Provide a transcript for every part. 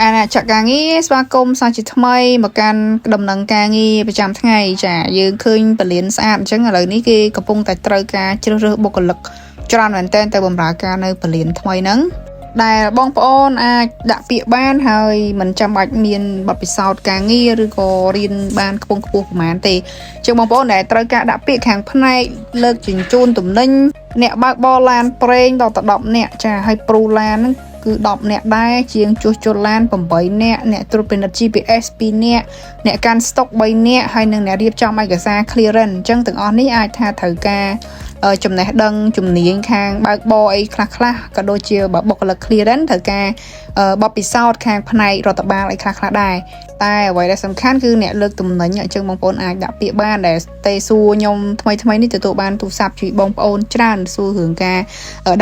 អាណាចាក់ការងារស្វាគមន៍សាជាថ្មីមកកាន់ដំណឹងការងារប្រចាំថ្ងៃចាយើងឃើញពលានស្អាតអញ្ចឹងឥឡូវនេះគេកំពុងតែត្រូវការជ្រើសរើសបុគ្គលិកច្រើនមែនទែនទៅបម្រើការនៅពលានថ្មីហ្នឹងដែលបងប្អូនអាចដាក់ពាក្យបានហើយមិនចាំបាច់មានបទពិសោធន៍ការងារឬក៏រៀនបានខ្ពង់ខ្ពស់ប្រហែលទេជាងបងប្អូនដែលត្រូវការដាក់ពាក្យខាងផ្នែកលើកជញ្ជូនទំនិញអ្នកបើកបរឡានប្រេងដល់ទៅ10នាក់ចាហើយព្រូឡានហ្នឹងគឺ10នាក់ដែរជាងជួសជុលឡាន8នាក់អ្នកត្រួតពិនិត្យ GPS 2នាក់អ្នកកាន់ស្តុក3នាក់ហើយនិងអ្នករៀបចំឯកសារ clearance អញ្ចឹងទាំងអស់នេះអាចថាត្រូវការចំណេះដឹងជំនាញខាងបើកបរអីខ្លះក៏ដូចជាបុគ្គលិក clearance ត្រូវការបទពិសោធន៍ខាងផ្នែករដ្ឋបាលអីខ្លះដែរតែអ្វីដែលសំខាន់គឺអ្នកលើកទំនិញអញ្ចឹងបងប្អូនអាចដាក់ពាក្យបានដែលទេសួរខ្ញុំថ្មីនេះទទួលបានទូរស័ព្ទពីបងប្អូនច្រើនសួររឿងការ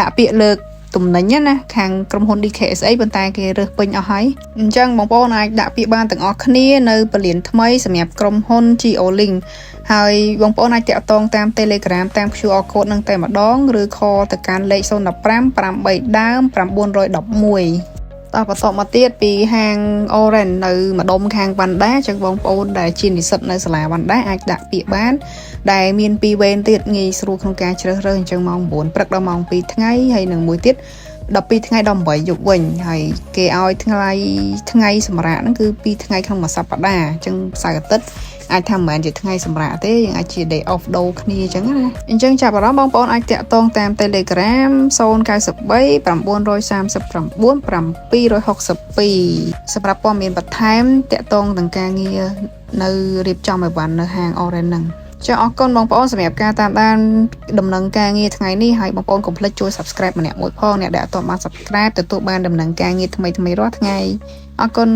ដាក់ពាក្យលើកទំនិញណាខាងក្រុមហ៊ុន DKSA ប៉ុន្តែគេរើសពេញអស់ហើយអញ្ចឹងបងប្អូនអាចដាក់ពាក្យបានទាំងអស់គ្នានៅពលានថ្មីសម្រាប់ក្រុមហ៊ុន GeoLink ហើយបងប្អូនអាចតាក់ទងតាម Telegram តាម QR code នឹងតែម្ដងឬ call ទៅកាន់លេខ015 83ដើម911តបន្តមកទៀតពីហាង Orange នៅម្ដុំខាងវ៉ាន់ដាចឹងបងប្អូនដែលជានិស្សិតនៅសាលាវ៉ាន់ដាអាចដាក់ពាក្យបានដែលមាន2វេនទៀតងាយស្រួលក្នុងការជ្រើសរើសអញ្ចឹងម៉ោង9ព្រឹកដល់ម៉ោង2ថ្ងៃហើយនឹងមួយទៀត12ថ្ងៃដល់8យប់វិញហើយគេឲ្យថ្ងៃសម្រាប់ហ្នឹងគឺ2ថ្ងៃក្នុងមួយសប្តាហ៍អញ្ចឹងសៅរ៍អាទិត្យអាចថាមិនមែនជាថ្ងៃសម្រាប់ទេយើងអាចជា day off ដូរគ្នាអញ្ចឹងណាអញ្ចឹងចាប់អារម្មណ៍បងប្អូនអាចតាក់ទងតាម Telegram 093 939 762សម្រាប់ព័ត៌មានបន្ថែមតាក់ទងនឹងការងារនៅរៀបចំអីវ៉ាន់នៅហាង Orange ហ្នឹងចាអរគុណបងប្អូនសម្រាប់ការតាមដានដំណឹងការងារថ្ងៃនេះហើយបងប្អូនកុំភ្លេចជួយ Subscribe ម្នាក់មួយផងអ្នកដែលអត់ទាន់បាន Subscribe ទទួលបានដំណឹងការងារថ្មីរាល់ថ្ងៃអរគុណ